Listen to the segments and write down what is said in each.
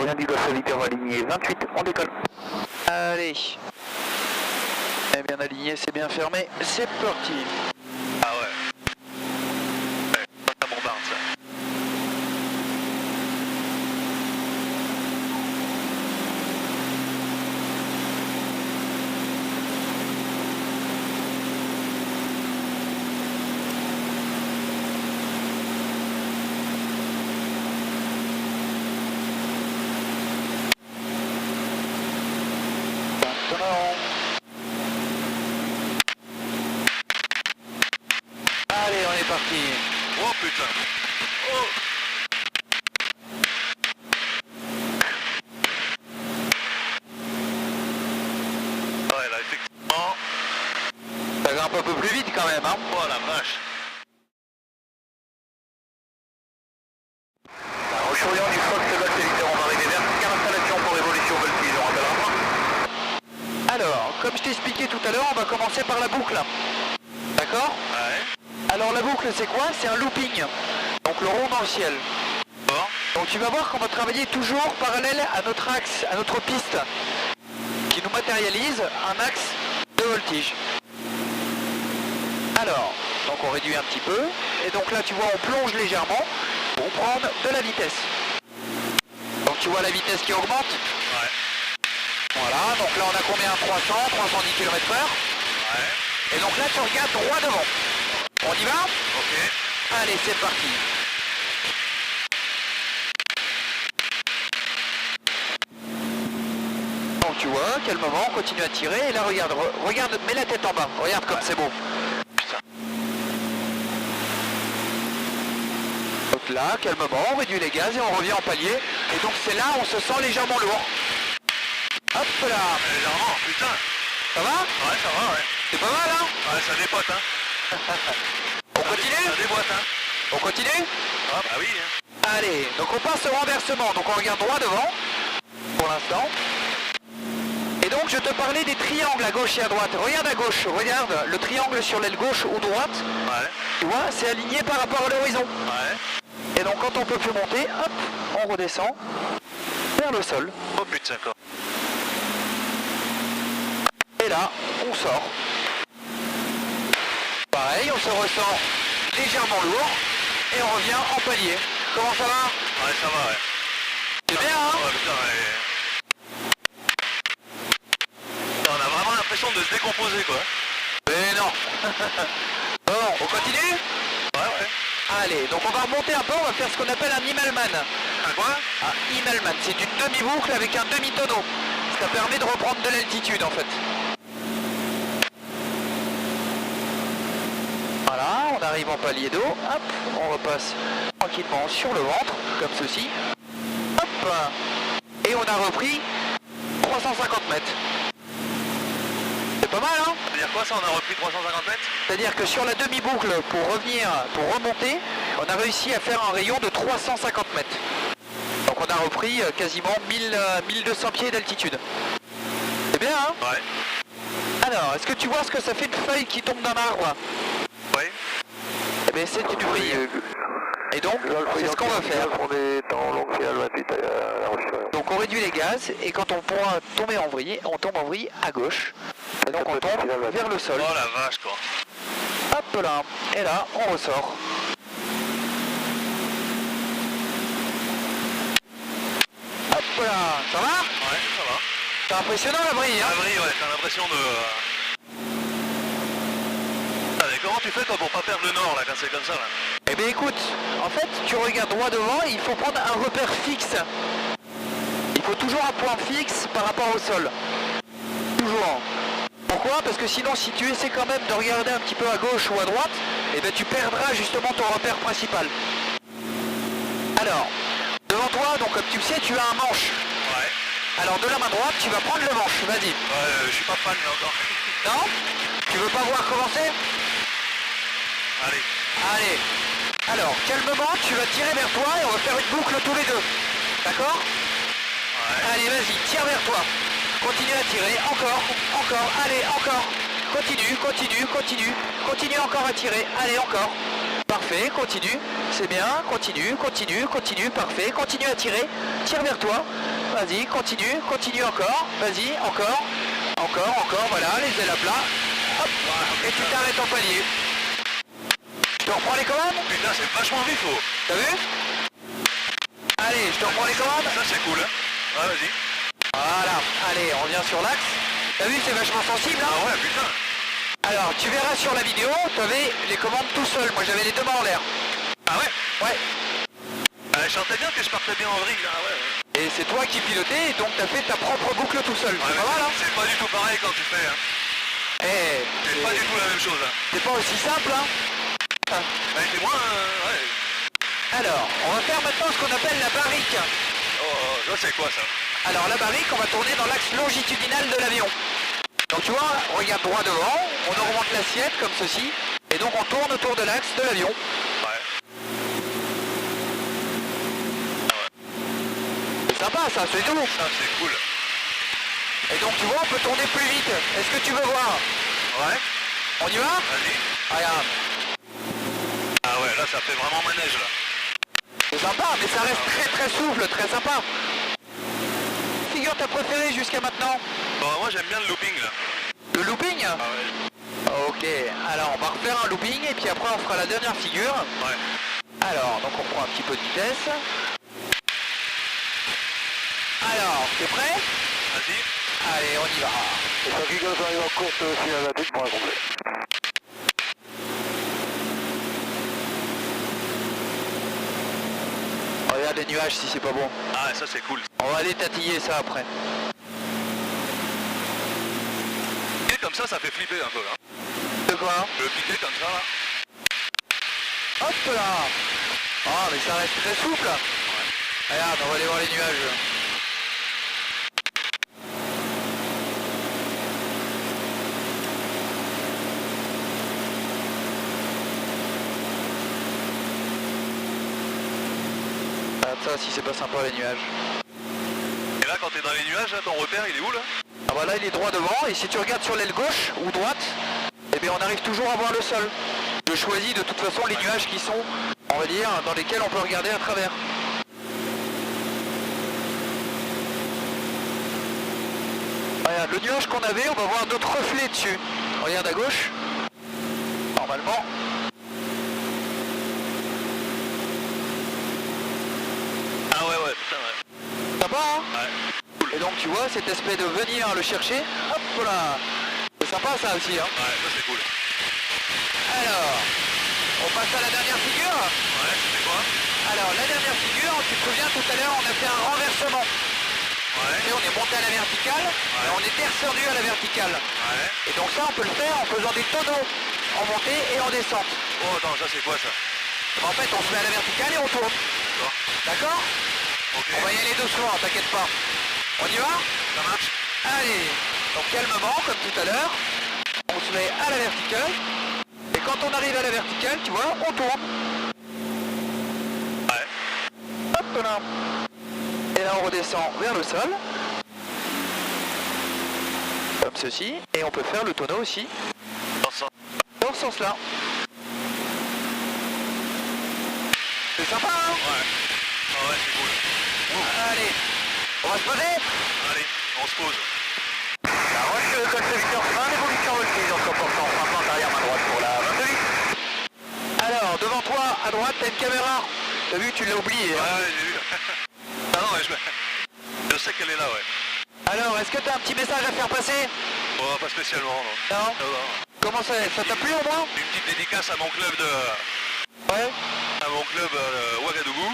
Orient du Golfe Victor aligné 28, on décolle. Allez. Eh bien aligné, c'est bien fermé, c'est parti. Ah ouais. Ouais, ça bombarde ça. Maintenant. Allez, on est parti. Oh putain. Oh. Ouais là effectivement. Ça grimpe un peu plus vite quand même, hein. Oh la vache. Roche Orient du Fox Sébastien Victor, on va arriver vers installation pour évolution voltige, on rappellera pas. Alors, comme je t'ai expliqué tout à l'heure, on va commencer par la boucle. D'accord? Ouais. Alors la boucle c'est quoi? C'est un looping. Donc le rond dans le ciel. Bon. Donc tu vas voir qu'on va travailler toujours parallèle à notre axe, à notre piste, qui nous matérialise un axe de voltige. Alors, donc on réduit un petit peu, et donc là tu vois on plonge légèrement pour prendre de la vitesse. Donc tu vois la vitesse qui augmente. Ouais. Voilà, donc là on a combien? 300, 310 km/h. Ouais. Et donc là tu regardes droit devant. On y va? Ok. Allez, c'est parti. Donc tu vois, quel moment, on continue à tirer, et là regarde, regarde, mets la tête en bas, regarde comme c'est beau. Donc là, quel moment, on réduit les gaz et on revient en palier, et donc c'est là où on se sent légèrement lourd. Hop là. Légèrement, putain. Ça va? Ouais, ça va, ouais. C'est pas mal, hein? Ouais, ça dépote, hein. On continue? Ça déboîte, hein. On continue? Ah bah oui, hein. Allez, donc on passe au renversement, donc on regarde droit devant, pour l'instant. Et donc je te parlais des triangles à gauche et à droite. Regarde à gauche, regarde le triangle sur l'aile gauche ou droite. Ouais. Tu vois, c'est aligné par rapport à l'horizon. Ouais. Et donc quand on peut plus monter, hop, on redescend vers le sol. Oh putain, quoi. Et là, on sort. Pareil, on se ressent légèrement lourd et on revient en palier. Comment ça va? Ouais, ça va, ouais. C'est bien, hein? Ouais, putain, ouais. On a vraiment l'impression de se décomposer, quoi. Mais non. Bon, on continue? Ouais, ouais. Allez, donc on va remonter un peu, on va faire ce qu'on appelle un Immelmann. Un quoi? Un Immelmann, c'est une demi-boucle avec un demi-tonneau. Ça permet de reprendre de l'altitude en fait. Voilà, on arrive en palier d'eau, hop, on repasse tranquillement sur le ventre, comme ceci. Hop, et on a repris 350 mètres. C'est pas mal, hein? Ça veut dire quoi ça, on a repris 350 mètres? C'est-à-dire que sur la demi-boucle, pour revenir, pour remonter, on a réussi à faire un rayon de 350 mètres. Donc on a repris quasiment 1200 pieds d'altitude. C'est bien, hein? Ouais. Alors, est-ce que tu vois ce que ça fait une feuille qui tombe d'un arbre? Ouais. Eh bien, c'est une vrille. Et donc, c'est ce qu'on va faire. On est en longue finale 28 à la Roche Orient. Donc on réduit les gaz, et quand on pourra tomber en vrille, on tombe en vrille à gauche. Et donc on tombe vers le sol. Oh la vache, quoi. Hop là, et là, on ressort. Hop là, ça va? Ouais, ça va. C'est impressionnant la vrille, hein? Ah oui, ouais, t'as l'impression de... Ah, mais comment tu fais toi pour pas perdre le nord là quand c'est comme ça là? Eh bien écoute, en fait, tu regardes droit devant et il faut prendre un repère fixe. Il faut toujours un point fixe par rapport au sol. Toujours. Pourquoi? Parce que sinon, si tu essaies quand même de regarder un petit peu à gauche ou à droite, eh bien tu perdras justement ton repère principal. Alors, devant toi, donc comme tu le sais, tu as un manche. Ouais. Alors de la main droite, tu vas prendre le manche, vas-y. Ouais, je suis pas fan là encore. Non? Tu veux pas voir commencer? Allez. Allez. Alors, calmement, tu vas tirer vers toi et on va faire une boucle tous les deux. D'accord? Ouais. Allez, vas-y, tire vers toi. Continue à tirer, encore, encore, allez, encore. Continue, continue, continue. Continue encore à tirer, allez, encore. Parfait, continue. C'est bien, continue, continue, continue, parfait. Continue à tirer. Tire vers toi. Vas-y, continue, continue encore. Vas-y, encore. Encore, encore, voilà, les ailes à plat. Hop, et tu t'arrêtes en palier. Je te reprends les commandes? Putain, c'est vachement vif, oh. T'as vu? Allez, je te reprends les commandes? Ça, c'est cool, hein. Ouais, vas-y. Voilà, allez, on revient sur l'axe. T'as vu, c'est vachement sensible, hein? Ah ouais, putain. Alors, tu verras sur la vidéo, t'avais les commandes tout seul. Moi, j'avais les deux mains en l'air. Ah ouais? Ouais. Je sentais bien que je partais bien en vrille, là, ouais. Et c'est toi qui pilotais, et donc t'as fait ta propre boucle tout seul. Ouais, C'est pas mal, hein? c'est pas du tout pareil quand tu fais, hein. Eh, C'est pas du tout la même chose, hein. c'est pas aussi simple, hein? C'est moins, ouais. Alors, on va faire maintenant ce qu'on appelle la barrique. Oh, ça c'est quoi ça? Alors la barrique, on va tourner dans l'axe longitudinal de l'avion. Donc tu vois, regarde droit devant, on augmente l'assiette comme ceci, et donc on tourne autour de l'axe de l'avion. Ouais. C'est sympa ça, c'est tout. Ça c'est cool. Et donc tu vois, on peut tourner plus vite. Est-ce que tu veux voir? Ouais. On y va? Vas-y. Regarde. Ah ouais, là ça fait vraiment manège là. C'est sympa, mais ça reste très très souple, très sympa. Figure ta préférée jusqu'à maintenant? Bon, moi j'aime bien le looping là. Le looping? Ah ouais. Ok, alors on va refaire un looping et puis après on fera la dernière figure. Ouais. Alors, donc on prend un petit peu de vitesse. Alors, t'es prêt? Vas-y. Allez, on y va. Et ça qui gosse arrive en course cinématique pour un complet. Regarde les nuages si c'est pas bon. Ah ça c'est cool. On va aller tatiller ça après. Et comme ça fait flipper un peu là. De quoi? Le piquer comme ça là. Hop là. Ah mais ça reste très souple. Regarde, on va aller voir les nuages. Regarde ça si c'est pas sympa les nuages. Et là quand t'es dans les nuages, là, ton repère il est où là? Ah bah là il est droit devant et si tu regardes sur l'aile gauche ou droite, eh bien on arrive toujours à voir le sol. Je choisis de toute façon les nuages qui sont, on va dire, dans lesquels on peut regarder à travers. Regarde, le nuage qu'on avait, on va voir d'autres reflets dessus. Regarde à gauche. Normalement. Ah ouais ouais, putain ouais. Sympa, hein? Ouais. Et donc tu vois, cet aspect de venir le chercher, hop là. C'est sympa ça aussi, hein? Ouais, ça c'est cool. Alors, on passe à la dernière figure. Ouais, c'est quoi? Alors, la dernière figure, tu te souviens, tout à l'heure, on a fait un renversement. Ouais. Et on est monté à la verticale, et on est descendu à la verticale. Ouais. Et donc ça, on peut le faire en faisant des tonneaux, en montée et en descente. Oh attends, ça c'est quoi ça? En fait, on se met à la verticale et on tourne. D'accord. D'accord? Ok. On va y aller doucement, t'inquiète pas. On y va? Ça marche? Allez, donc calmement, comme tout à l'heure, on se met à la verticale, et quand on arrive à la verticale, tu vois, on tourne. Ouais. Hop là. Et là, on redescend vers le sol, comme ceci, et on peut faire le tonneau aussi, Dans ce sens. dans ce sens-là. C'est sympa, hein? Ouais. Ah ouais, c'est cool. Allez, on va se poser. Allez, on se pose. La roche Golfe Victor 1, évolution voltige en 100%, frappant arrière main droite pour la 28. Alors, devant toi, à droite, t'as une caméra. T'as vu, tu l'as oublié. Ouais, Hein? ouais, j'ai vu. Ah non, mais je sais qu'elle est là, ouais. Alors, est-ce que t'as un petit message à faire passer? Bon, pas spécialement, non. Non? Ça va. Comment ça t'a plu au moins? Une petite dédicace à mon club de... Ouais. À mon club Ouagadougou.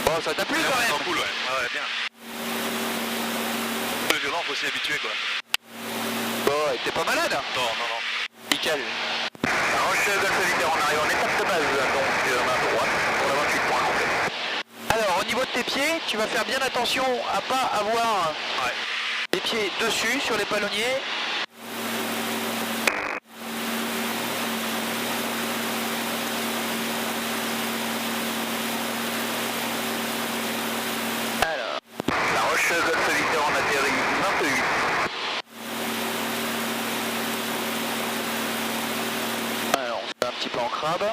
Bon, ça t'a plu quand Vraiment même? cool, ouais. Ouais, bien. Le violent, faut s'y habituer, quoi. Bon, t'es pas malade? Non, non, non. Nickel. La roche Golfe Victor, on arrive en étape de base, donc main droite pour la 28 points complet. Alors, au niveau de tes pieds, tu vas faire bien attention à pas avoir Ouais. les pieds dessus sur les palonniers. Alors, La roche Golfe Victor, on atterrit 28. on se fait un petit peu en crabe.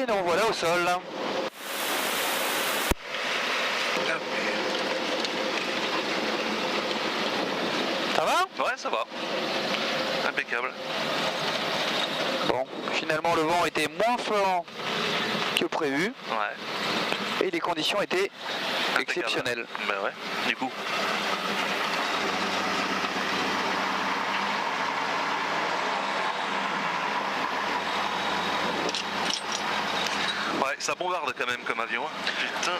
Donc voilà au sol. Ça va? Ouais, ça va. Impeccable. Bon, finalement le vent était moins fort que prévu Ouais. et les conditions étaient Impeccable. exceptionnelles. Ben ouais, du coup. Ouais, ça bombarde quand même comme avion. Putain.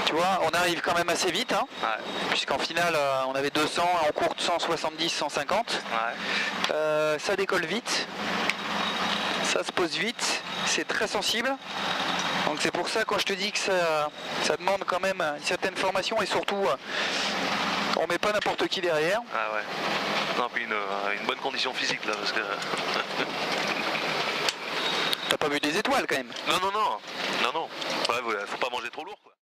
Tu vois, on arrive quand même assez vite, hein, Ouais. puisqu'en finale on avait 200 et en courte 170, 150. Ouais. Ça décolle vite, ça se pose vite, c'est très sensible. Donc c'est pour ça quand je te dis que ça demande quand même une certaine formation et surtout on met pas n'importe qui derrière. Ah ouais. Non, puis une bonne condition physique là, parce que. T'as pas vu des étoiles quand même. Non. Ouais, faut pas manger trop lourd quoi.